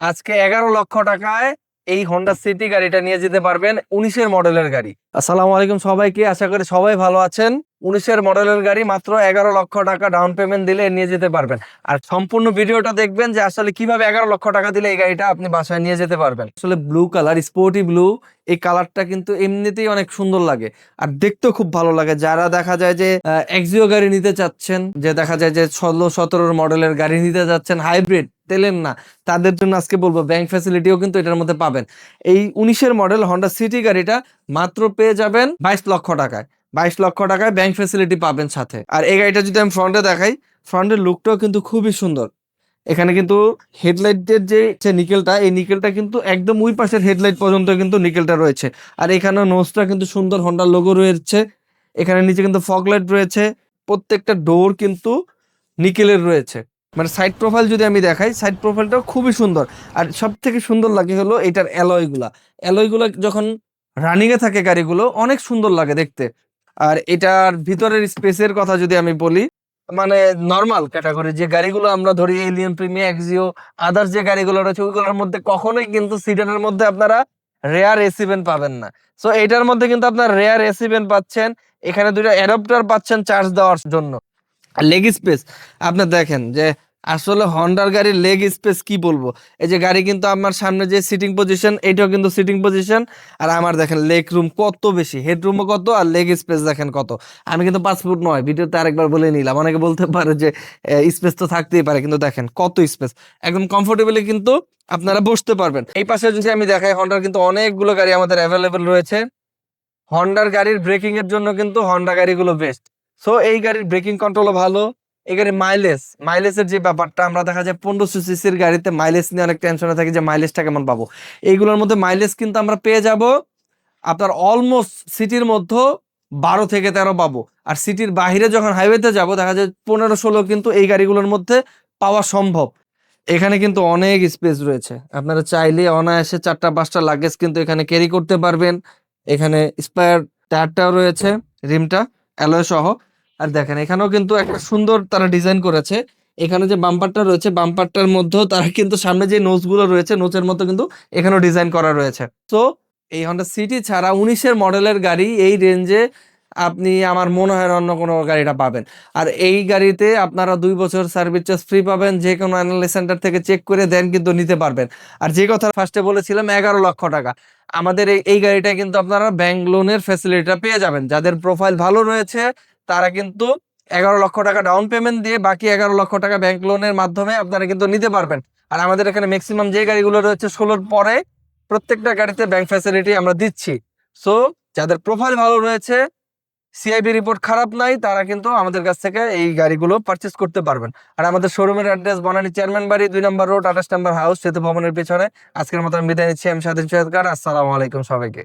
আজকে 11 লক্ষ টাকায় এই হোন্ডা সিটি গাড়িটা নিয়ে যেতে পারবেন, 19-এর মডেলের গাড়ি। আসসালামু আলাইকুম সবাইকে, আশা করি সবাই ভালো আছেন। 19-এর মডেলের গাড়ি মাত্র 11 লক্ষ টাকা ডাউন পেমেন্ট দিলে নিয়ে যেতে পারবেন। আর সম্পূর্ণ ভিডিওটা দেখবেন যে আসলে কিভাবে 11 লক্ষ টাকা দিলে এই গাড়িটা আপনি বাসায় নিয়ে যেতে পারবেন। আসলে ব্লু কালার, স্পোর্টি ব্লু, এই কালারটা কিন্তু এমনিতেই অনেক সুন্দর লাগে আর দেখতেও খুব ভালো লাগে। যারা দেখা যায় যে এক্সিও গাড়ি নিতে চাচ্ছেন, যে দেখা যায় যে 16-17 মডেলের গাড়ি নিতে যাচ্ছেন, হাইব্রিড তেলের না, তাদের জন্য আজকে বলবো ব্যাংক ফ্যাসিলিটিও কিন্তু এটার মধ্যে পাবেন। এই 19-এর মডেল হন্ডা সিটি গাড়িটা মাত্র পেয়ে যাবেন 22 লক্ষ টাকায়। 22 লক্ষ টাকায় ব্যাংক ফ্যাসিলিটি পাবেন সাথে। আর এই গাড়িটা যদি আমি ফ্রন্টে দেখাই, ফ্রন্টের লুকটাও কিন্তু খুবই সুন্দর। এখানে কিন্তু হেডলাইটের যে নিকেলটা, এই নিকেলটা কিন্তু একদম ওই পাশের হেডলাইট পর্যন্ত কিন্তু নিকেলটা রয়েছে। আর এখানে নোজটা কিন্তু সুন্দর হন্ডার লোগো রয়েছে। এখানে নিচে কিন্তু ফগ লাইট রয়েছে। প্রত্যেকটা ডোর কিন্তু নিকেলের রয়েছে। মানে সাইড প্রোফাইল যদি আমি দেখাই, সাইড প্রোফাইলটাও খুবই সুন্দর। আর সব থেকে সুন্দর লাগে হলো এটার অ্যালয়গুলা যখন রানিং এ থাকে গাড়িগুলো অনেক সুন্দর লাগে দেখতে। আর এটার ভিতরের স্পেসের কথা যদি আমি বলি, মানে নর্মাল ক্যাটাগরি যে গাড়িগুলো আমরা ধরি, এলিয়ন, প্রিমিয়ার, এক্সিও, আদার্স যে গাড়িগুলো রয়েছে, ওইগুলোর মধ্যে কখনোই কিন্তু সিডানের মধ্যে আপনারা রেয়ার এসি ভেন্ট পাবেন না। সো এটার মধ্যে কিন্তু আপনার রেয়ার এসি ভেন্ট পাচ্ছেন। এখানে দুইটা অ্যাডাপ্টার পাচ্ছেন চার্জ দেওয়ার জন্য। আর লেগ স্পেস আপনি দেখেন যে আসলে হন্ডার গাড়ির লেগ স্পেস কি বলবো। এই যে গাড়ি কিন্তু আমার সামনে যে সিটিং পজিশন, এটাও কিন্তু সিটিং পজিশন। আর আমার দেখেন লেগ রুম কত বেশি, হেডরুমও কত, আর লেগ স্পেস দেখেন কত। আমি কিন্তু 5 ফুট নয়, ভিডিওতে আরেকবার বলে নিলাম। অনেকে বলতে পারে যে স্পেস তো থাকতেই পারে, কিন্তু দেখেন কত স্পেস, একদম কমফোর্টেবলি কিন্তু আপনারা বসতে পারবেন। এই পাশে যদি আমি দেখাই, হন্ডার কিন্তু অনেকগুলো গাড়ি আমাদের অ্যাভেলেবেল রয়েছে। হন্ডার গাড়ির ব্রেকিং এর জন্য কিন্তু হন্ডা গাড়িগুলো বেস্ট। সো এই গাড়ির ব্রেকিং কন্ট্রোলও ভালো। এই গাড়ির মাইলেজের যে ব্যাপারটা, আমরা দেখা যায় 1500 সিসির গাড়িতে মাইলেজ নিয়ে অনেক টেনশনে থাকি যে মাইলেজটা কেমন পাবো। এইগুলোর মধ্যে মাইলেজ কিন্তু আমরা পেয়ে যাব আপনার অলমোস্ট সিটির মধ্যে 12 থেকে 13 পাবো। আর সিটির বাইরে যখন হাইওয়েতে যাব, দেখা যায় 15-16 কিন্তু এই গাড়িগুলোর মধ্যে পাওয়া সম্ভব। এখানে কিন্তু অনেক স্পেস রয়েছে, আপনারা চাইলে অনায়াসে 4টা-5টা লাগেজ কিন্তু এখানে ক্যারি করতে পারবেন। এখানে স্পায়ার টায়ারটাও রয়েছে, রিমটা অ্যালয় সহ। আর দেখেন এখানেও কিন্তু একটা সুন্দর তারা ডিজাইন করেছে। এখানে যে বাম্পারটা রয়েছে, বাম্পারটার মধ্যেও তারা কিন্তু সামনে যে নোজগুলো রয়েছে, নোচের মতো কিন্তু এখানেও ডিজাইন করা রয়েছে। তো এই হন্ডা সিটি ছাড়া 19-এর মডেলের গাড়ি এই রেঞ্জে আপনি আমার মনে হয় অন্য কোনো গাড়িটা পাবেন। আর এই গাড়িতে আপনারা 2 বছর সার্ভিস চার্জ ফ্রি পাবেন, যে কোনো অ্যানালাইজ সেন্টার থেকে চেক করে দেন কিন্তু নিতে পারবেন। আর যে কথা ফার্স্টে বলেছিলাম 11 লক্ষ টাকা, আমাদের এই গাড়িটা কিন্তু আপনারা ব্যাংক লোনের ফ্যাসিলিটিটা পেয়ে যাবেন। যাদের প্রোফাইল ভালো রয়েছে তারা কিন্তু 11 লক্ষ টাকা ডাউন পেমেন্ট দিয়ে বাকি 11 লক্ষ টাকা ব্যাংক লোনের মাধ্যমে আপনারা কিন্তু নিতে পারবেন। আর আমাদের এখানে ম্যাক্সিমাম যে গাড়িগুলো রয়েছে 16-র পরে প্রত্যেকটা গাড়িতে ব্যাংক ফ্যাসিলিটি আমরা দিচ্ছি। সো যাদের প্রোফাইল ভালো রয়েছে, সিআইবি রিপোর্ট খারাপ নাই, তারা কিন্তু আমাদের কাছ থেকে এই গাড়িগুলো পারচেস করতে পারবেন। আর আমাদের শোরুমের অ্যাড্রেস বনানী চেয়ারম্যান বাড়ি, 2 নম্বর রোড, 28 নম্বর হাউস, সেতু ভবনের পেছনে। আজকের মতো আমি বিদায় নিচ্ছি। আমি স্বাধীন সৈয়দকার। আসসালামু আলাইকুম সবাইকে।